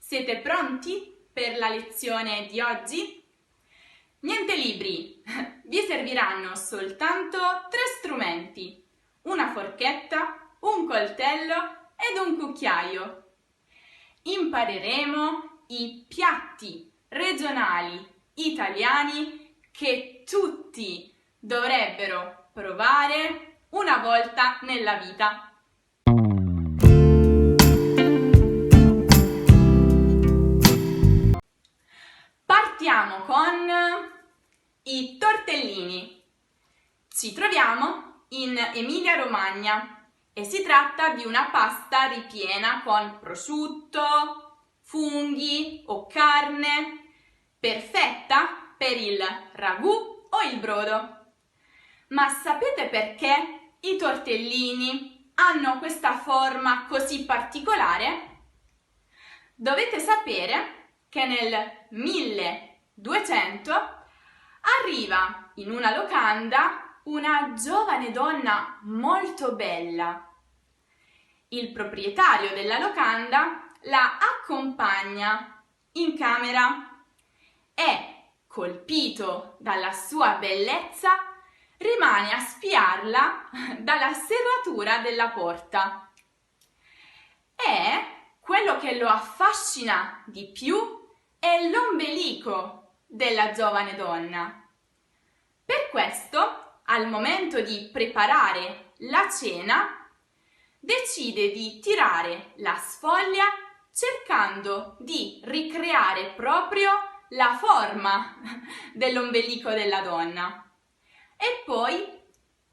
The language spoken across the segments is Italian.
Siete pronti per la lezione di oggi? Niente libri, vi serviranno soltanto 3 strumenti, una forchetta, un coltello ed un cucchiaio. Impareremo i piatti regionali italiani che tutti dovrebbero provare una volta nella vita. Partiamo con i tortellini. Ci troviamo in Emilia-Romagna e si tratta di una pasta ripiena con prosciutto, funghi o carne, perfetta per il ragù o il brodo. Ma sapete perché i tortellini hanno questa forma così particolare? Dovete sapere che nel 1200 arriva in una locanda una giovane donna molto bella. Il proprietario della locanda la accompagna in camera e, colpito dalla sua bellezza, rimane a spiarla dalla serratura della porta. E quello che lo affascina di più è l'ombelico della giovane donna. Per questo, al momento di preparare la cena, decide di tirare la sfoglia cercando di ricreare proprio la forma dell'ombelico della donna e poi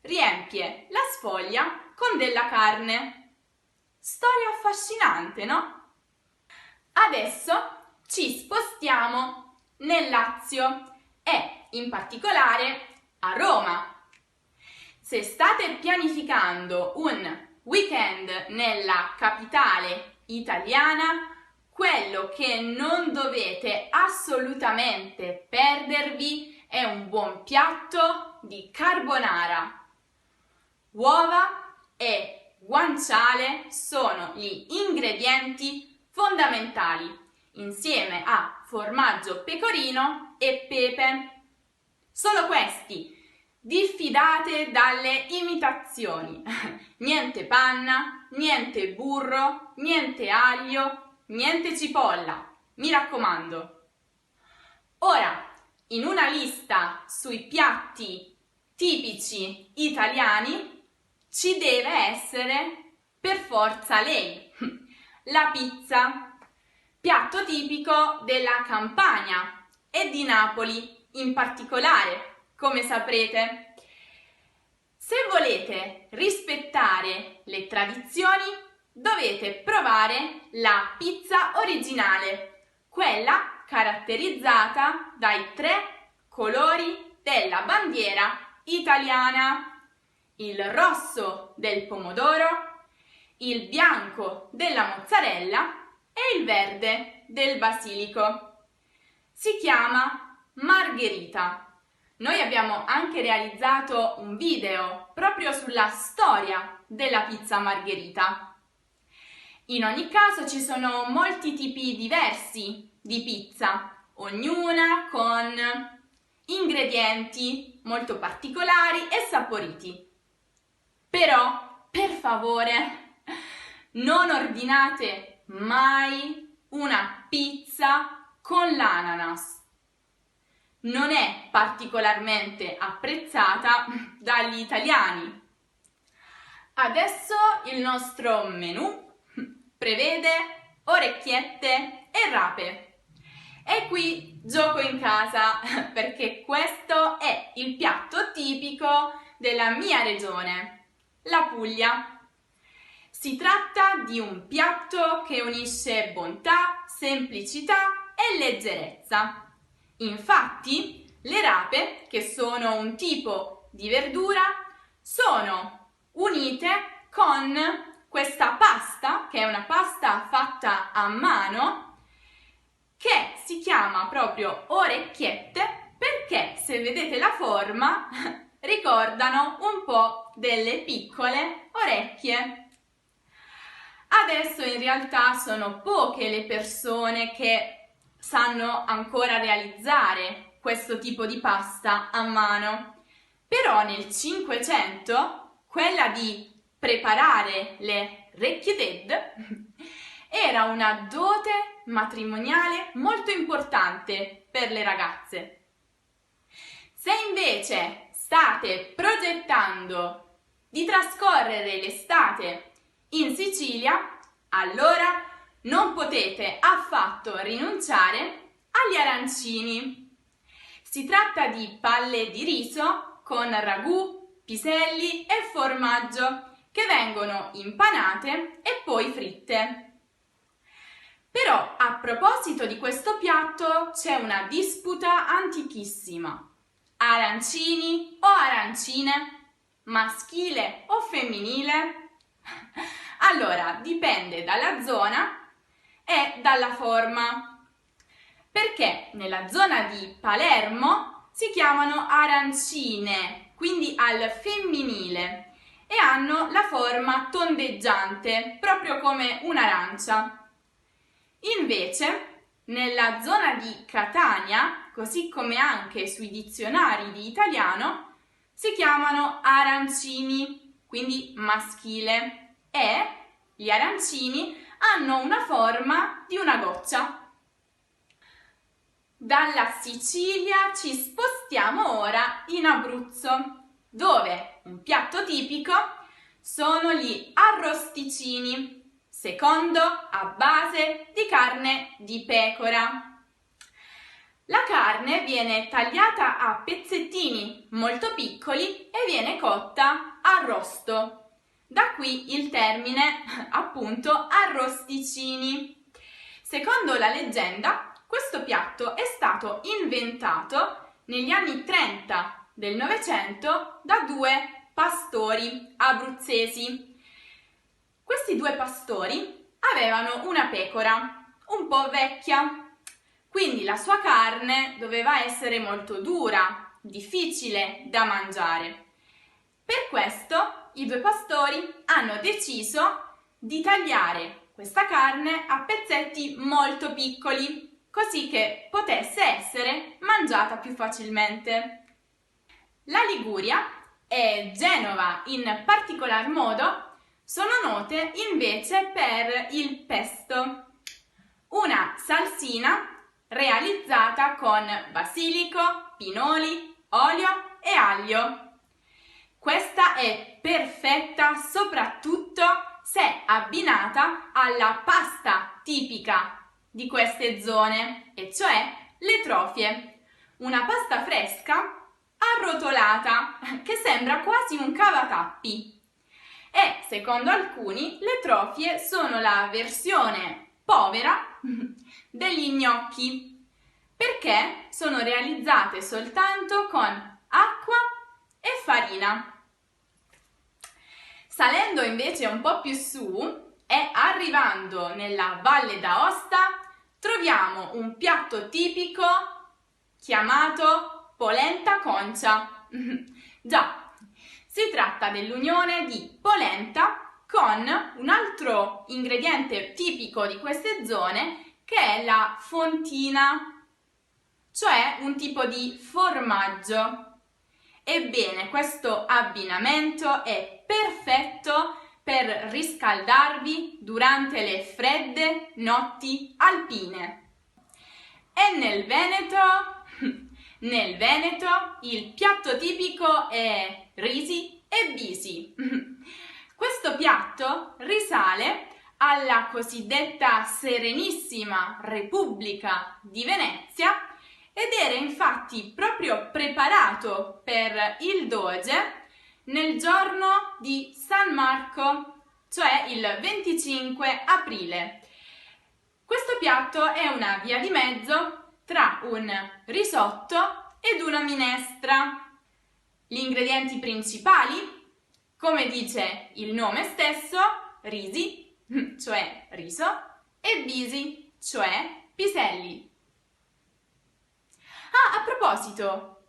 riempie la sfoglia con della carne. Storia affascinante, no? Adesso ci spostiamo nel Lazio e in particolare a Roma. Se state pianificando un weekend nella capitale italiana, quello che non dovete assolutamente perdervi è un buon piatto di carbonara. Uova e guanciale sono gli ingredienti fondamentali, insieme a formaggio pecorino e pepe. Solo questi, diffidate dalle imitazioni. Niente panna, niente burro, niente aglio, niente cipolla, mi raccomando. Ora, in una lista sui piatti tipici italiani ci deve essere per forza lei, la pizza, piatto tipico della Campania e di Napoli in particolare, come saprete. Se volete rispettare le tradizioni, dovete provare la pizza originale, quella caratterizzata dai 3 colori della bandiera italiana. Il rosso del pomodoro, il bianco della mozzarella e il verde del basilico. Si chiama margherita. Noi abbiamo anche realizzato un video proprio sulla storia della pizza margherita. In ogni caso ci sono molti tipi diversi di pizza, ognuna con ingredienti molto particolari e saporiti. Però, per favore, non ordinate mai una pizza con l'ananas. Non è particolarmente apprezzata dagli italiani. Adesso il nostro menù prevede orecchiette e rape. E qui gioco in casa perché questo è il piatto tipico della mia regione, la Puglia. Si tratta di un piatto che unisce bontà, semplicità e leggerezza. Infatti, le rape, che sono un tipo di verdura, sono unite con questa pasta, che è una pasta fatta a mano, che si chiama proprio orecchiette perché, se vedete la forma, ricordano un po' delle piccole orecchie. Adesso in realtà sono poche le persone che sanno ancora realizzare questo tipo di pasta a mano, però nel 500 quella di preparare le recchie era una dote matrimoniale molto importante per le ragazze. Se invece state progettando di trascorrere l'estate in Sicilia, allora non potete affatto rinunciare agli arancini. Si tratta di palle di riso con ragù, piselli e formaggio che vengono impanate e poi fritte. Però a proposito di questo piatto c'è una disputa antichissima. Arancini o arancine? Maschile o femminile? Allora, dipende dalla zona e dalla forma. Perché nella zona di Palermo si chiamano arancine, quindi al femminile, e hanno la forma tondeggiante, proprio come un'arancia. Invece, nella zona di Catania, così come anche sui dizionari di italiano, si chiamano arancini, quindi maschile, e gli arancini hanno una forma di una goccia. Dalla Sicilia ci spostiamo ora in Abruzzo, dove un piatto tipico sono gli arrosticini, secondo a base di carne di pecora. La carne viene tagliata a pezzettini molto piccoli e viene cotta a arrosto. Da qui il termine, appunto, arrosticini. Secondo la leggenda, questo piatto è stato inventato negli anni 30 del Novecento da due pastori abruzzesi. Questi due pastori avevano una pecora un po' vecchia, quindi la sua carne doveva essere molto dura, difficile da mangiare. Per questo i due pastori hanno deciso di tagliare questa carne a pezzetti molto piccoli, così che potesse essere mangiata più facilmente. La Liguria e Genova in particolar modo sono note invece per il pesto, una salsina realizzata con basilico, pinoli, olio e aglio. Questa è perfetta soprattutto se abbinata alla pasta tipica di queste zone, e cioè le trofie, una pasta fresca arrotolata che sembra quasi un cavatappi. E secondo alcuni le trofie sono la versione povera degli gnocchi, perché sono realizzate soltanto con acqua e farina. Salendo invece un po' più su e arrivando nella Valle d'Aosta troviamo un piatto tipico chiamato polenta concia. Già, si tratta dell'unione di polenta con un altro ingrediente tipico di queste zone che è la fontina, cioè un tipo di formaggio. Ebbene, questo abbinamento è perfetto per riscaldarvi durante le fredde notti alpine. E nel Veneto il piatto tipico è risi e bisi. Questo piatto risale alla cosiddetta Serenissima Repubblica di Venezia ed era infatti proprio preparato per il Doge nel giorno di San Marco, cioè il 25 aprile. Questo piatto è una via di mezzo tra un risotto ed una minestra. Gli ingredienti principali, come dice il nome stesso, risi, cioè riso, e bisi, cioè piselli. Ah, a proposito,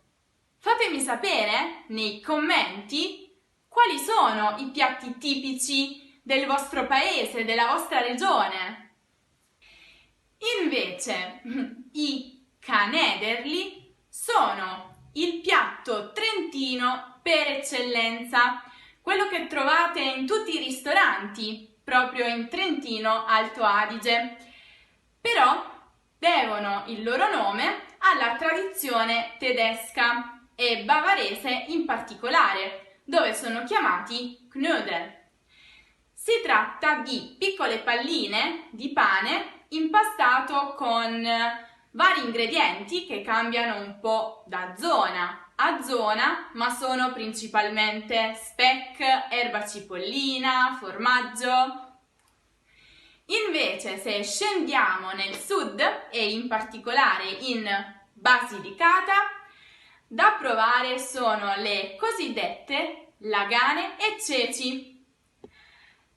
fatemi sapere nei commenti quali sono i piatti tipici del vostro paese, della vostra regione. Invece, i canederli sono il piatto trentino per eccellenza, quello che trovate in tutti i ristoranti, proprio in Trentino Alto Adige. Però devono il loro nome alla tradizione tedesca e bavarese in particolare, dove sono chiamati Knödel. Si tratta di piccole palline di pane impastato con vari ingredienti che cambiano un po' da zona a zona, ma sono principalmente speck, erba cipollina, formaggio. Invece, se scendiamo nel sud e in particolare in Basilicata, da provare sono le cosiddette lagane e ceci.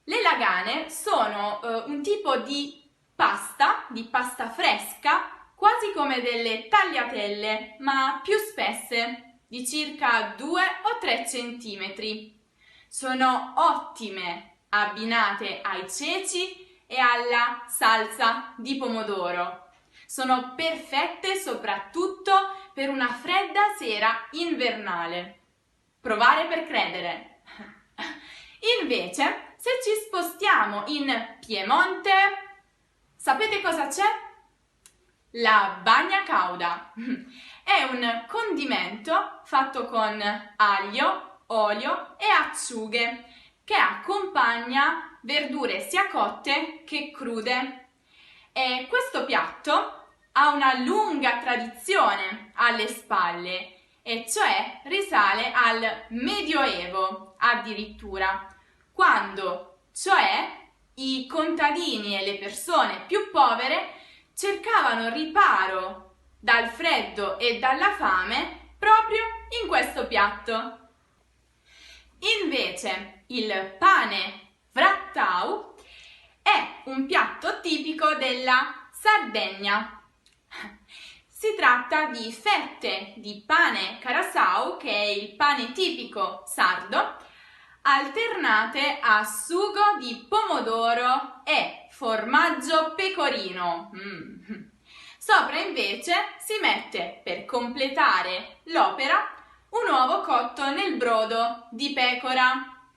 Le lagane sono un tipo di pasta fresca, quasi come delle tagliatelle, ma più spesse, di circa 2 o 3 centimetri. Sono ottime abbinate ai ceci e alla salsa di pomodoro. Sono perfette soprattutto per una fredda sera invernale. Provare per credere. Invece, se ci spostiamo in Piemonte, sapete cosa c'è? La bagna cauda. È un condimento fatto con aglio, olio e acciughe che accompagna verdure sia cotte che crude. E questo piatto ha una lunga tradizione alle spalle, e cioè risale al Medioevo addirittura, quando cioè i contadini e le persone più povere cercavano riparo dal freddo e dalla fame proprio in questo piatto. Invece il pane vrattau è un piatto tipico della Sardegna. Si tratta di fette di pane carasau, che è il pane tipico sardo, alternate a sugo di pomodoro e formaggio pecorino. Sopra invece si mette, per completare l'opera, un uovo cotto nel brodo di pecora.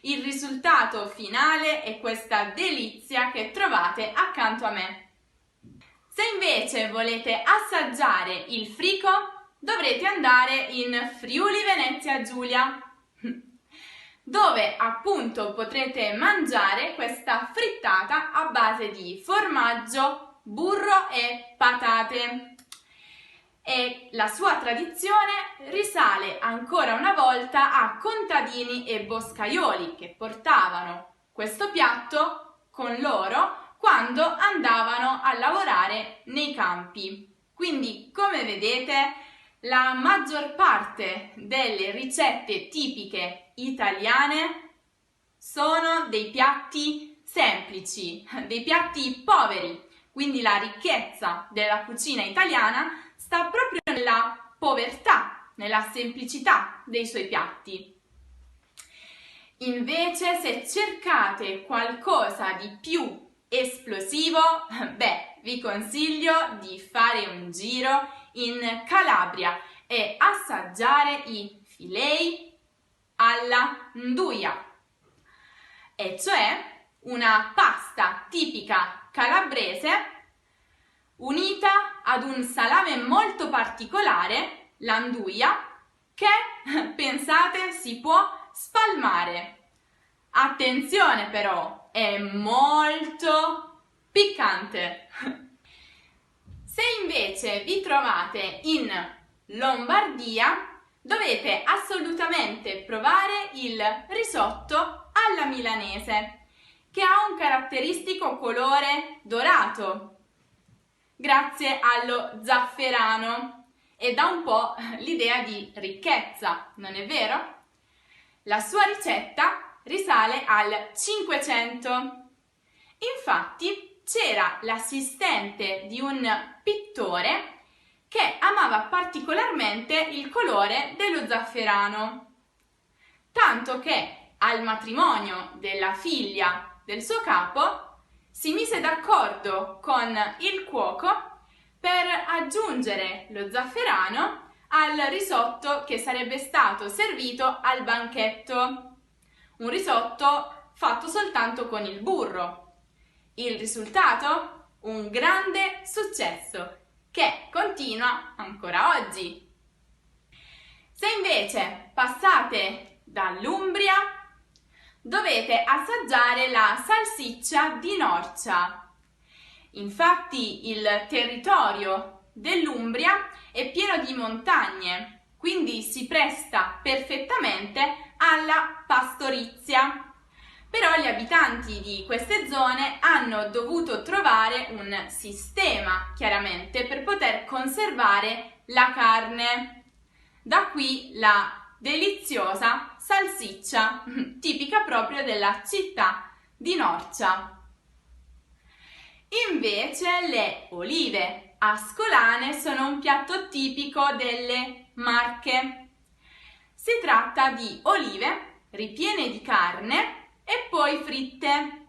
Il risultato finale è questa delizia che trovate accanto a me. Se invece volete assaggiare il frico, dovrete andare in Friuli Venezia Giulia, dove appunto potrete mangiare questa frittata a base di formaggio, burro e patate. E la sua tradizione risale ancora una volta a contadini e boscaioli che portavano questo piatto con loro quando andavano a lavorare nei campi. Quindi, come vedete, la maggior parte delle ricette tipiche italiane sono dei piatti semplici, dei piatti poveri. Quindi la ricchezza della cucina italiana sta proprio nella povertà, nella semplicità dei suoi piatti. Invece, se cercate qualcosa di più esplosivo, vi consiglio di fare un giro in Calabria e assaggiare i filei alla nduja, e cioè una pasta tipica calabrese unita ad un salame molto particolare, l'anduia, che, pensate, si può spalmare. Attenzione però, è molto piccante. Se invece vi trovate in Lombardia, dovete assolutamente provare il risotto alla milanese, che ha un caratteristico colore dorato, grazie allo zafferano, e dà un po' l'idea di ricchezza, non è vero? La sua ricetta risale al 500. Infatti c'era l'assistente di un pittore che amava particolarmente il colore dello zafferano, tanto che al matrimonio della figlia del suo capo, si mise d'accordo con il cuoco per aggiungere lo zafferano al risotto che sarebbe stato servito al banchetto. Un risotto fatto soltanto con il burro. Il risultato? Un grande successo che continua ancora oggi. Se invece passate dall'Umbria, dovete assaggiare la salsiccia di Norcia. Infatti il territorio dell'Umbria è pieno di montagne, quindi si presta perfettamente alla pastorizia. Però gli abitanti di queste zone hanno dovuto trovare un sistema, chiaramente, per poter conservare la carne. Da qui la deliziosa salsiccia, tipica proprio della città di Norcia. Invece le olive ascolane sono un piatto tipico delle Marche. Si tratta di olive ripiene di carne e poi fritte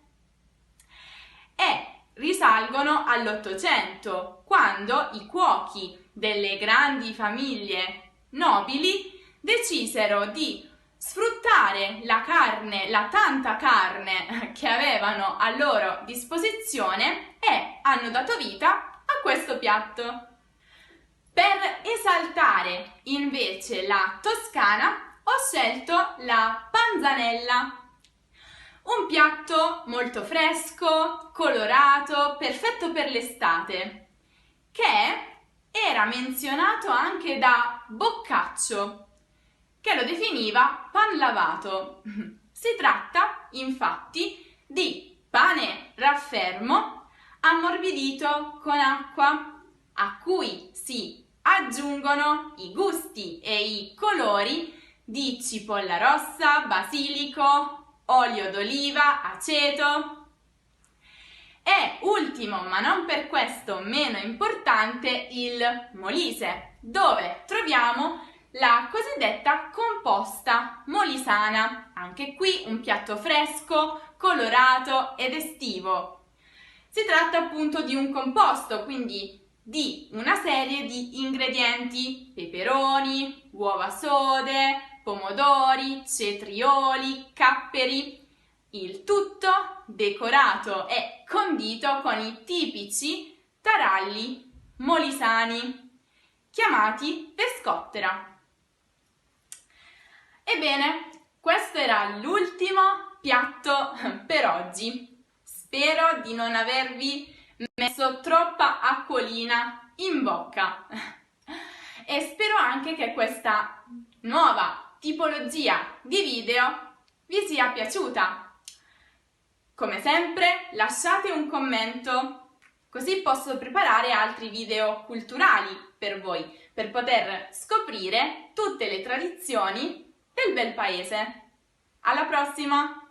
e risalgono all'Ottocento, quando i cuochi delle grandi famiglie nobili decisero di sfruttare la carne, la tanta carne che avevano a loro disposizione e hanno dato vita a questo piatto. Per esaltare invece la Toscana ho scelto la panzanella, un piatto molto fresco, colorato, perfetto per l'estate, che era menzionato anche da Boccaccio, che lo definiva pan lavato. Si tratta, infatti, di pane raffermo ammorbidito con acqua, a cui si aggiungono i gusti e i colori di cipolla rossa, basilico, olio d'oliva, aceto. E ultimo, ma non per questo meno importante, il Molise, dove troviamo la cosiddetta composta molisana. Anche qui un piatto fresco, colorato ed estivo. Si tratta appunto di un composto, quindi di una serie di ingredienti: peperoni, uova sode, pomodori, cetrioli, capperi. Il tutto decorato e condito con i tipici taralli molisani, chiamati pescottera. Ebbene, questo era l'ultimo piatto per oggi. Spero di non avervi messo troppa acquolina in bocca e spero anche che questa nuova tipologia di video vi sia piaciuta. Come sempre, lasciate un commento, così posso preparare altri video culturali per voi, per poter scoprire tutte le tradizioni del bel paese. Alla prossima!